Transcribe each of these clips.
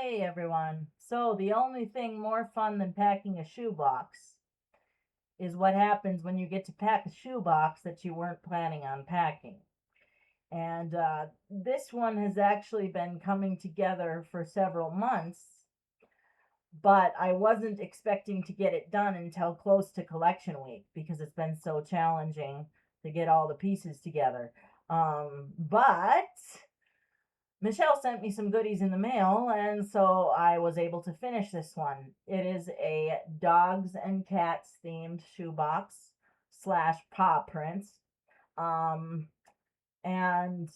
Hey everyone. So the only thing more fun than packing a shoebox is what happens when you get to pack a shoebox that you weren't planning on packing. And this one has actually been coming together for several months, but I wasn't expecting to get it done until close to collection week because it's been so challenging to get all the pieces together. But Michelle sent me some goodies in the mail, and so I was able to finish this one. It is a dogs and cats themed shoebox slash paw prints. Um, and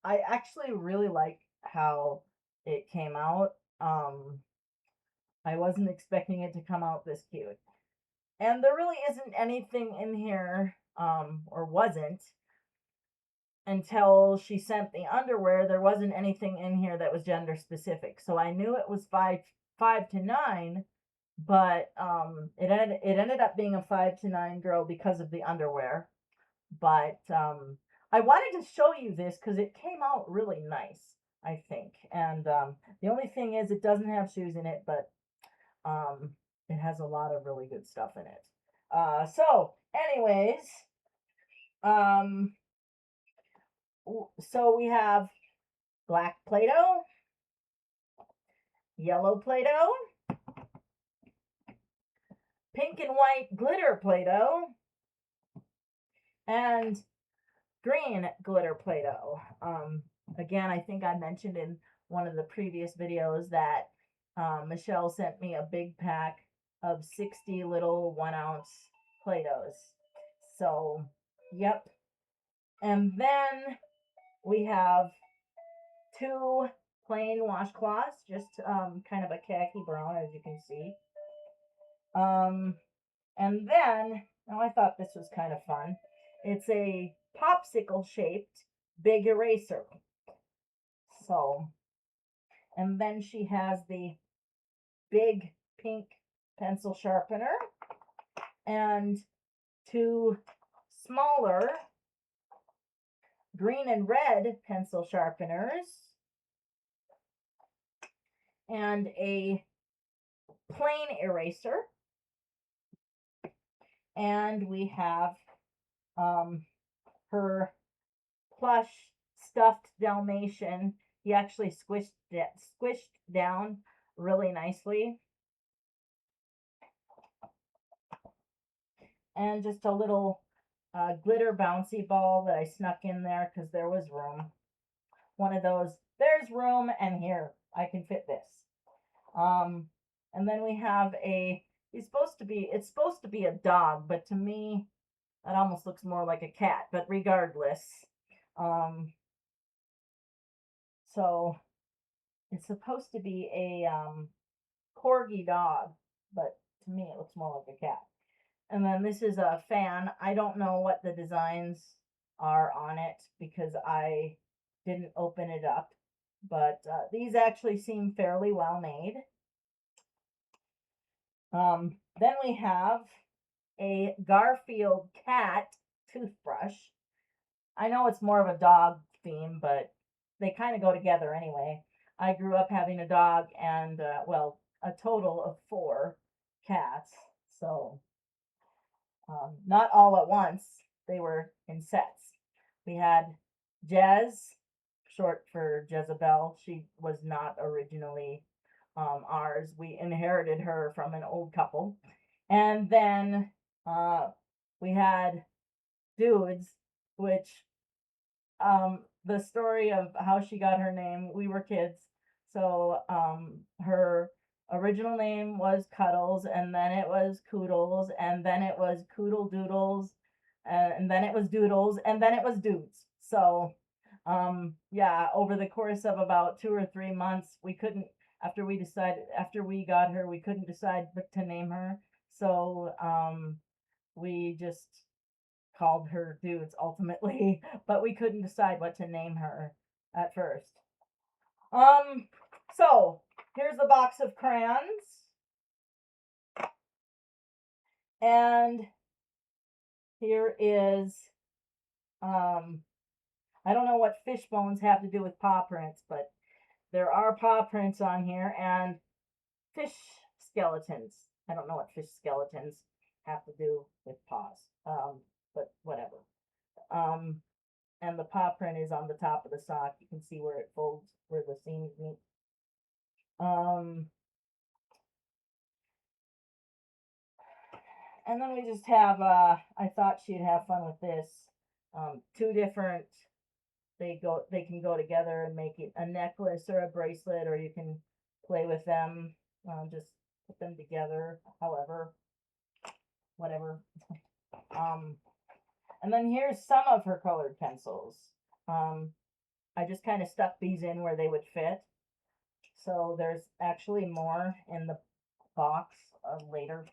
I actually really like how it came out. I wasn't expecting it to come out this cute. And there really isn't anything in here, or wasn't, until she sent the underwear. There wasn't anything in here that was gender specific, so I knew it was five to nine, but it ended up being a 5 to 9 girl because of the underwear. But I wanted to show you this because it came out really nice, I think. And the only thing is, it doesn't have shoes in it, but um, it has a lot of really good stuff in it. So, anyways, um, so we have black Play-Doh, yellow Play-Doh, pink and white glitter Play-Doh, and green glitter Play-Doh. Again, I think I mentioned in one of the previous videos that Michelle sent me a big pack of 60 little 1 ounce Play-Dohs. So, yep. And then we have two plain washcloths, just kind of a khaki brown, as you can see. And then, now I thought this was kind of fun. It's a popsicle shaped big eraser. So, and then she has the big pink pencil sharpener and two smaller green and red pencil sharpeners and a plain eraser. And we have her plush stuffed Dalmatian. He actually squished down really nicely. And just a little glitter bouncy ball that I snuck in there because there was room. One of those, there's room, and here, I can fit this. And then we have it's supposed to be a dog, but to me, that almost looks more like a cat, but regardless. So it's supposed to be a corgi dog, but to me it looks more like a cat. And then this is a fan. I don't know what the designs are on it because I didn't open it up, but these actually seem fairly well made. Then we have a Garfield cat toothbrush. I know it's more of a dog theme, but they kind of go together anyway. I grew up having a dog and, well, a total of 4 cats. So, not all at once, they were in sets. We had Jez, short for Jezebel. She was not originally ours. We inherited her from an old couple. And then we had Dudes, which the story of how she got her name, we were kids. So her original name was Cuddles, and then it was Koodles, and then it was Koodle Doodles, and then it was Doodles, and then it was Dudes. So yeah, over the course of about 2 or 3 months, we couldn't, after we got her, we couldn't decide what to name her. So we just called her Dudes ultimately, but we couldn't decide what to name her at first. Um, so here's the box of crayons, and here is I don't know what fish bones have to do with paw prints, but there are paw prints on here and fish skeletons. I don't know what fish skeletons have to do with paws, but whatever. Um, and the paw print is on the top of the sock. You can see where it folds, where the seams meet. And then we just have, I thought she'd have fun with this. Two different, they can go together and make it a necklace or a bracelet, or you can play with them, just put them together, however, whatever. And then here's some of her colored pencils. I just kind of stuck these in where they would fit. So there's actually more in the box later.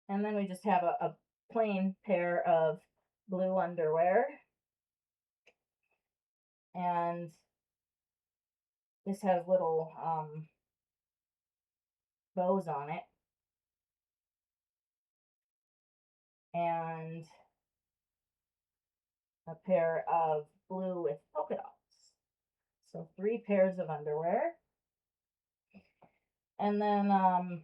And then we just have a plain pair of blue underwear. And this has little bows on it. And a pair of blue with polka dots. So 3 pairs of underwear. And then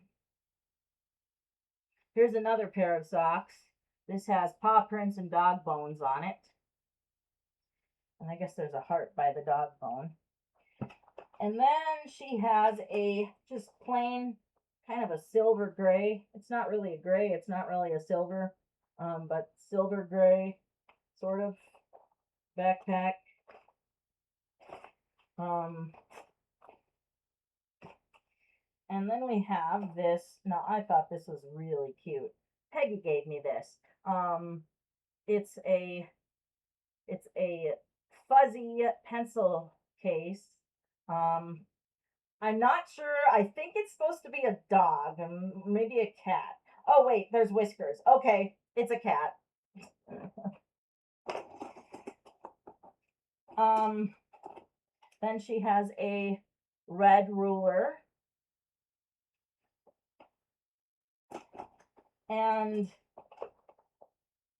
here's another pair of socks. This has paw prints and dog bones on it. And I guess there's a heart by the dog bone. And then she has a just plain kind of a silver gray. It's not really a gray. It's not really a silver, but silver gray sort of backpack. And then we have this. Now, I thought this was really cute. Peggy gave me this. It's a fuzzy pencil case. I'm not sure. I think it's supposed to be a dog, maybe a cat. Oh wait, there's whiskers. Okay, it's a cat. Then she has a red ruler. And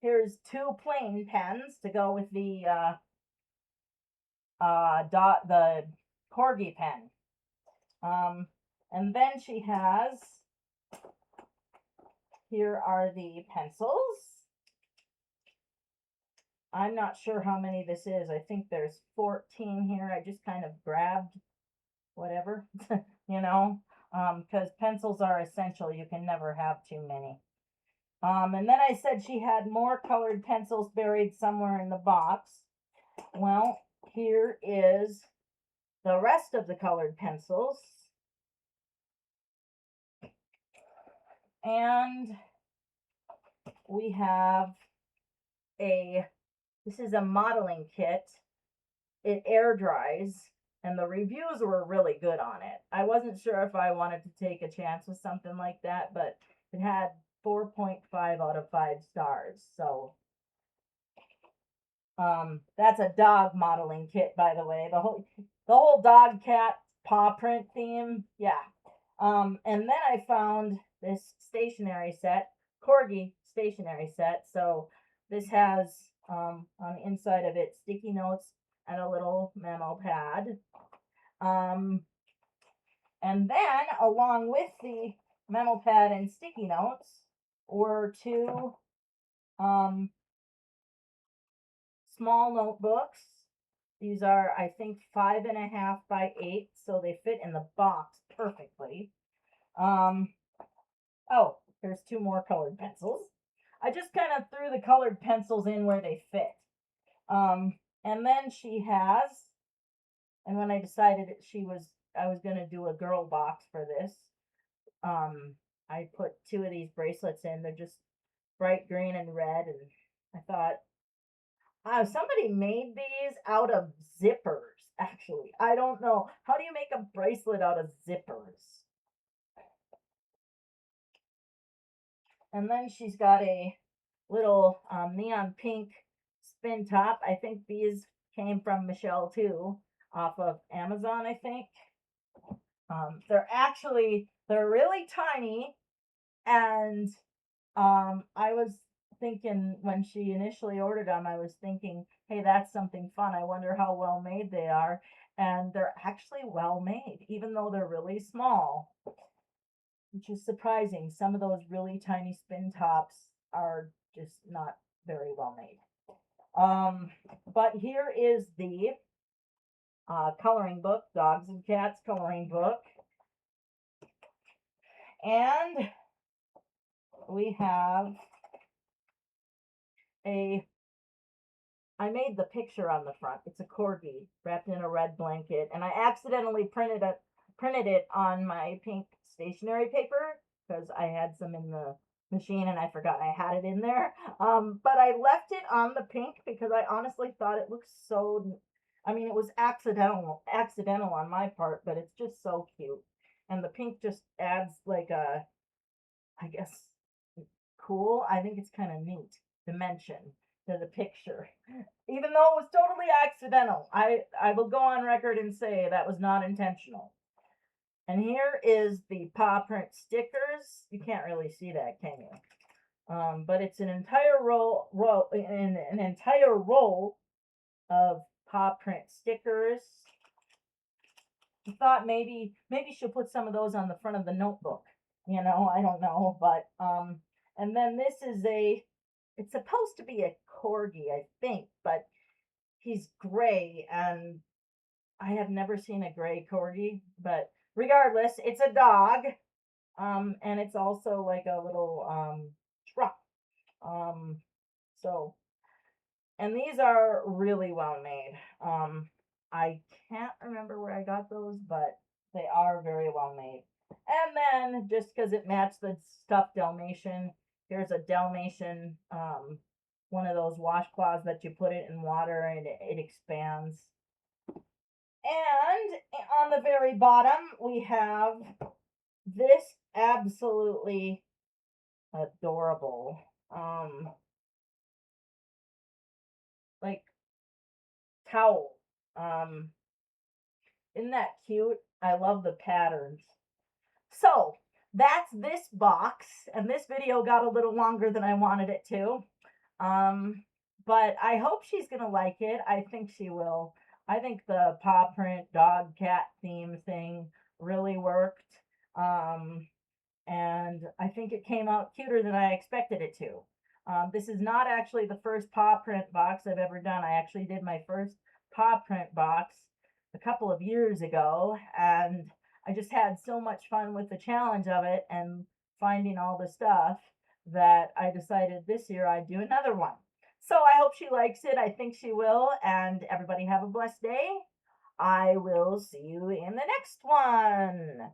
here's 2 plain pens to go with the the corgi pen. And then she has, here are the pencils. I'm not sure how many this is. I think there's 14 here. I just kind of grabbed whatever, you know, because pencils are essential. You can never have too many. And then I said she had more colored pencils buried somewhere in the box. Well, here is the rest of the colored pencils. And we have this is a modeling kit. It air dries, and the reviews were really good on it. I wasn't sure if I wanted to take a chance with something like that, but it had 4.5 out of 5 stars. So that's a dog modeling kit, by the way. The whole dog cat paw print theme. Yeah. And then I found this stationery set, corgi stationery set. So this has on the inside of it sticky notes and a little memo pad. And then along with the memo pad and sticky notes were 2 small notebooks. These are, I think, 5.5 by 8, so they fit in the box perfectly. Oh, there's 2 more colored pencils. I just kind of threw the colored pencils in where they fit. And then she has, and when I decided I was going to do a girl box for this, I put 2 of these bracelets in. They're just bright green and red, and I thought, somebody made these out of zippers, actually. I don't know. How do you make a bracelet out of zippers? And then she's got a little neon pink spin top. I think these came from Michelle too, off of Amazon, I think. They're really tiny, and I was thinking when she initially ordered them, I was thinking, hey, that's something fun. I wonder how well made they are. And they're actually well made, even though they're really small, which is surprising. Some of those really tiny spin tops are just not very well made. But here is the coloring book, Dogs and Cats coloring book. And we have I made the picture on the front. It's a corgi wrapped in a red blanket, and I accidentally printed it on my pink stationery paper because I had some in the machine and I forgot I had it in there. But I left it on the pink because I honestly thought it looked so. I mean, it was accidental on my part, but it's just so cute, and the pink just adds like a, I guess, cool. I think it's kind of neat dimension to the picture. Even though it was totally accidental. I will go on record and say that was not intentional. And here is the paw print stickers. You can't really see that, can you? But it's an entire an entire roll of paw print stickers. I thought maybe she'll put some of those on the front of the notebook. You know, I don't know, but and then this is it's supposed to be a corgi, I think, but he's gray, and I have never seen a gray corgi. But regardless, it's a dog, and it's also like a little truck. Um, so, and these are really well made. I can't remember where I got those, but they are very well made. And then just because it matched the stuffed Dalmatian, here's a Dalmatian, one of those washcloths that you put it in water and it expands. And on the very bottom, we have this absolutely adorable, like towel. Um, isn't that cute? I love the patterns. So that's this box, and this video got a little longer than I wanted it to. But I hope she's gonna like it. I think she will. I think the paw print dog cat theme thing really worked. And I think it came out cuter than I expected it to. This is not actually the first paw print box I've ever done. I actually did my first paw print box a couple of years ago, and I just had so much fun with the challenge of it and finding all the stuff that I decided this year I'd do another one. So I hope she likes it. I think she will. And everybody have a blessed day. I will see you in the next one.